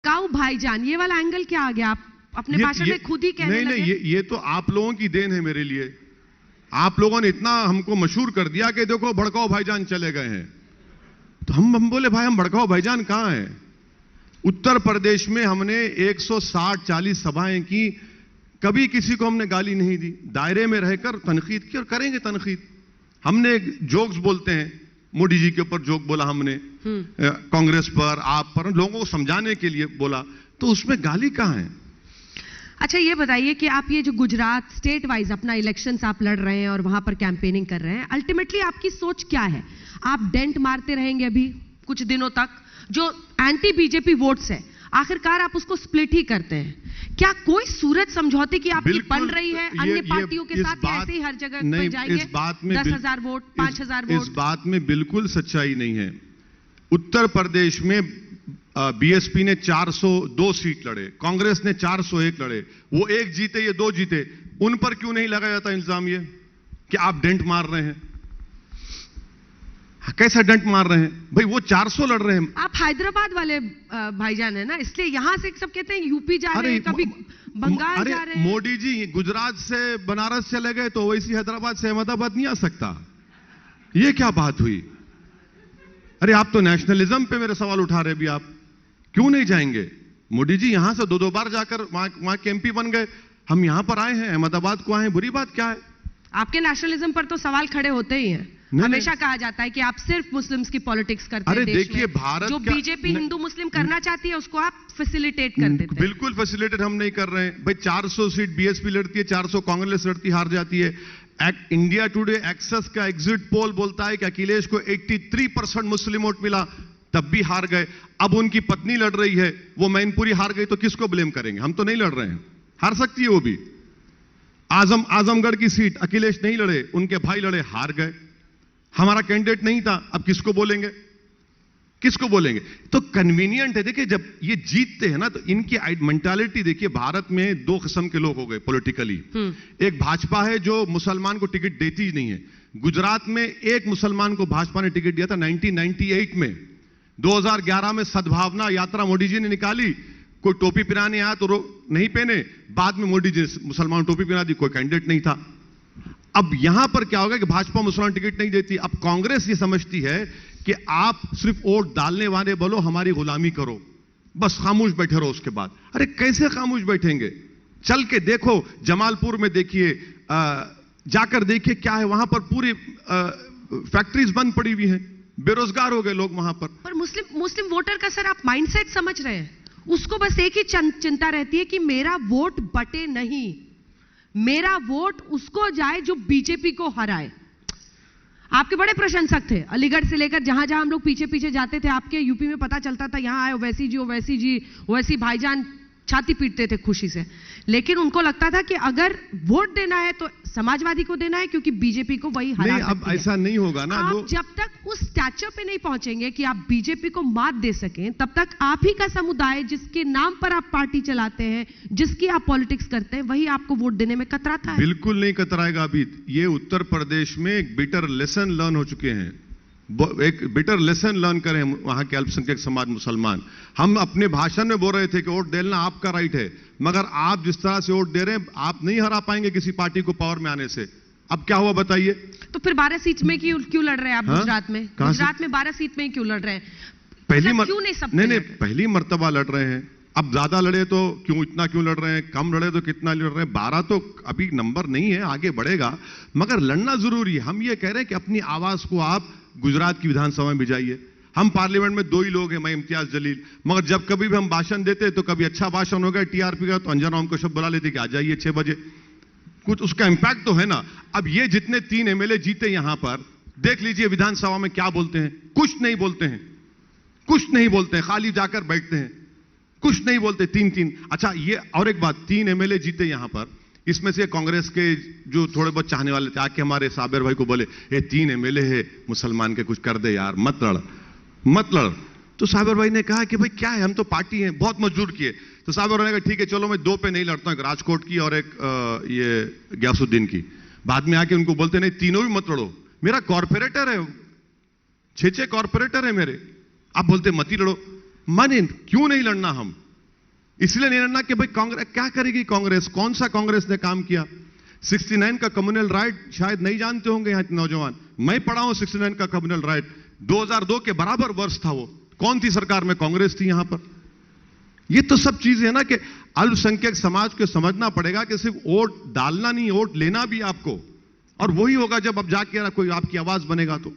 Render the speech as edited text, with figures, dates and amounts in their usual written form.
काऊ भाईजान, ये वाला एंगल क्या आ गया? आप अपने भाषण में खुद ही कहने लगे। नहीं, ये तो आप लोगों की देन है मेरे लिए। आप लोगों ने इतना हमको मशहूर कर दिया कि देखो भड़काओ भाईजान चले गए हैं, तो हम बोले भाई हम भड़काओ भाईजान कहां है? उत्तर प्रदेश में हमने 160-40 सभाएं की, कभी किसी को हमने गाली नहीं दी, दायरे में रहकर तनकीद की और करेंगे तनकीद। हमने जोक्स बोलते हैं, मोदी जी के ऊपर जोक बोला हमने, कांग्रेस पर, आप पर, लोगों को समझाने के लिए बोला, तो उसमें गाली कहां है? अच्छा ये बताइए कि आप ये जो गुजरात स्टेट वाइज अपना इलेक्शंस आप लड़ रहे हैं और वहां पर कैंपेनिंग कर रहे हैं, अल्टीमेटली आपकी सोच क्या है? आप डेंट मारते रहेंगे अभी कुछ दिनों तक, जो एंटी बीजेपी वोट्स है आखिरकार आप उसको स्प्लिट ही करते हैं। क्या कोई सूरत समझौते की आपकी बन रही है अन्य पार्टियों के साथ, या ऐसे ही हर जगह पर जाएंगे? 10,000 वोट, 5,000 वोट? इस बात में बिल्कुल सच्चाई नहीं है। उत्तर प्रदेश में बीएसपी ने 402 सीट लड़े, कांग्रेस ने 401 लड़े, वो एक जीते ये 2 जीते, उन पर क्यों नहीं लगाया जाता इल्जाम ये कि आप डेंट मार रहे हैं? कैसा डेंट मार रहे हैं भाई? वो 400 लड़ रहे हैं। आप हैदराबाद वाले भाईजान है ना, इसलिए यहां से सब कहते हैं यूपी जा रहे हैं, कभी बंगाल जा रहे हैं। मोदी जी गुजरात से बनारस चले गए तो वैसी हैदराबाद से अहमदाबाद नहीं आ सकता। ये क्या बात हुई? अरे आप तो नेशनलिज्म पे मेरे सवाल उठा रहे भी, आप क्यों नहीं जाएंगे? मोदी जी यहां से 2-2 बार जाकर वहां के एमपी बन गए, हम यहां पर आए हैं, अहमदाबाद को आए हैं, बुरी बात क्या है? आपके नेशनलिज्म पर तो सवाल खड़े होते ही हैं। हमेशा कहा जाता है कि आप सिर्फ मुस्लिम्स की पॉलिटिक्स करते हैं। अरे देखिए, भारत जो बीजेपी हिंदू मुस्लिम करना चाहती है उसको आप फैसिलिटेट कर देते हैं। बिल्कुल फैसिलिटेट हम नहीं कर रहे हैं भाई। 400 सीट बीएसपी लड़ती है, 400 कांग्रेस लड़ती, हार जाती है। इंडिया टुडे एक्सेस का एग्जिट पोल बोलता है कि अखिलेश को 83% मुस्लिम वोट मिला, तब भी हार गए। अब उनकी पत्नी लड़ रही है, वो मैनपुरी हार गई, तो किसको ब्लेम करेंगे? हम तो नहीं लड़ रहे हैं, हार सकती है वो भी। आजमगढ़ की सीट अखिलेश नहीं लड़े, उनके भाई लड़े, हार गए। हमारा कैंडिडेट नहीं था, अब किसको बोलेंगे? किसको बोलेंगे? तो कन्वीनियंट है। देखिए जब ये जीतते हैं ना, तो इनकी मेंटालिटी देखिए। भारत में 2 किस्म के लोग हो गए पॉलिटिकली। एक भाजपा है जो मुसलमान को टिकट देती ही नहीं है। गुजरात में एक मुसलमान को भाजपा ने टिकट दिया था 1998 में। 2011 में सद्भावना यात्रा मोदी जी ने निकाली, कोई टोपी पहनाने आया तो नहीं पहने, बाद में मोदी जी ने मुसलमान टोपी पहना दी, कोई कैंडिडेट नहीं था। अब यहां पर क्या होगा कि भाजपा मुसलमान टिकट नहीं देती। अब कांग्रेस ये समझती है कि आप सिर्फ वोट डालने वाले बोलो, हमारी गुलामी करो, बस खामोश बैठे रहो उसके बाद। अरे कैसे खामोश बैठेंगे? चल के देखो, जमालपुर में देखिए, जाकर देखिए क्या है वहां पर। पूरी फैक्ट्रीज बंद पड़ी हुई हैं, बेरोजगार हो गए लोग वहां पर। मुस्लिम वोटर का सर आप माइंडसेट समझ रहे हैं? उसको बस एक ही चिंता रहती है कि मेरा वोट बटे नहीं, मेरा वोट उसको जाए जो बीजेपी को हराए। आपके बड़े प्रशंसक थे, अलीगढ़ से लेकर जहां जहां हम लोग पीछे पीछे जाते थे, आपके यूपी में पता चलता था यहां आए ओवैसी जी, ओवैसी जी, ओवैसी भाईजान, छाती पीटते थे खुशी से। लेकिन उनको लगता था कि अगर वोट देना है तो समाजवादी को देना है, क्योंकि बीजेपी को वही हरा सकती है। अब ऐसा नहीं होगा ना। आप जब तक उस स्टैचर पे नहीं पहुंचेंगे कि आप बीजेपी को मात दे सकें, तब तक आप ही का समुदाय जिसके नाम पर आप पार्टी चलाते हैं, जिसकी आप पॉलिटिक्स करते हैं, वही आपको वोट देने में कतराता है। बिल्कुल नहीं कतराएगा। अभी ये उत्तर प्रदेश में एक बिटर लेसन लर्न हो चुके हैं। एक बिटर लेसन लर्न करें वहां के अल्पसंख्यक समाज मुसलमान। हम अपने भाषण में बोल रहे थे कि वोट देना आपका राइट है, मगर आप जिस तरह से वोट दे रहे हैं, आप नहीं हरा पाएंगे किसी पार्टी को पावर में आने से। अब क्या हुआ बताइए? तो फिर 12 सीट में क्यों लड़ रहे हैं आप? गुजरात में 12 सीट में क्यों लड़ रहे हैं? पहली मर्तबा लड़ रहे हैं। अब ज्यादा लड़े तो इतना क्यों लड़ रहे हैं, कम लड़े तो कितना लड़ रहे हैं? 12 तो अभी नंबर नहीं है, आगे बढ़ेगा, मगर लड़ना जरूरी है। हम ये कह रहे हैं कि अपनी आवाज को आप गुजरात की विधानसभा में भिजाइए। हम पार्लियामेंट में 2 ही लोग हैं, मैं इम्तियाज जलील, मगर जब कभी भी हम भाषण देते तो कभी अच्छा भाषण हो गया टीआरपी का, तो अंजना हमको शब्द बुला लेते कि आ जाइए 6 बजे, कुछ उसका इंपैक्ट तो है ना। अब ये जितने 3 एमएलए जीते यहां पर, देख लीजिए विधानसभा में क्या बोलते हैं। कुछ नहीं बोलते हैं, कुछ नहीं बोलते हैं, खाली जाकर बैठते हैं, कुछ नहीं बोलते। 3-3। अच्छा ये और एक बात, 3 एमएलए जीते यहां पर, इसमें से कांग्रेस के जो थोड़े बहुत चाहने वाले थे आके हमारे साबिर भाई को बोले, ये 3 एमएलए है मुसलमान के, कुछ कर दे यार, मत लड़। तो साबिर भाई ने कहा कि भाई क्या है, हम तो पार्टी हैं, बहुत मजबूर किए। तो साबिर भाई ने कहा ठीक है चलो मैं 2 पे नहीं लड़ता हूं, एक राजकोट की और एक ये गयासुद्दीन की। बाद में आके उनको बोलते नहीं, तीनों भी मत लड़ो, मेरा कॉर्पोरेटर है, 6 कॉर्पोरेटर है मेरे, आप बोलते मत ही लड़ो। माने क्यों नहीं लड़ना हम? इसलिए नहीं लड़ना कि भाई कांग्रेस क्या करेगी, कांग्रेस कौन सा कांग्रेस ने काम किया। 69 का कम्युनल राइट शायद नहीं जानते होंगे यहाँ के नौजवान, मैं पढ़ा हूं 69 का कम्युनल राइट, 2002 के बराबर वर्ष था वो। कौन थी सरकार में, कांग्रेस थी यहां पर। ये तो सब चीजें है ना कि अल्पसंख्यक समाज को समझना पड़ेगा कि सिर्फ वोट डालना नहीं, वोट लेना भी आपको, और वही होगा जब अब जाके कोई आपकी आवाज बनेगा तो।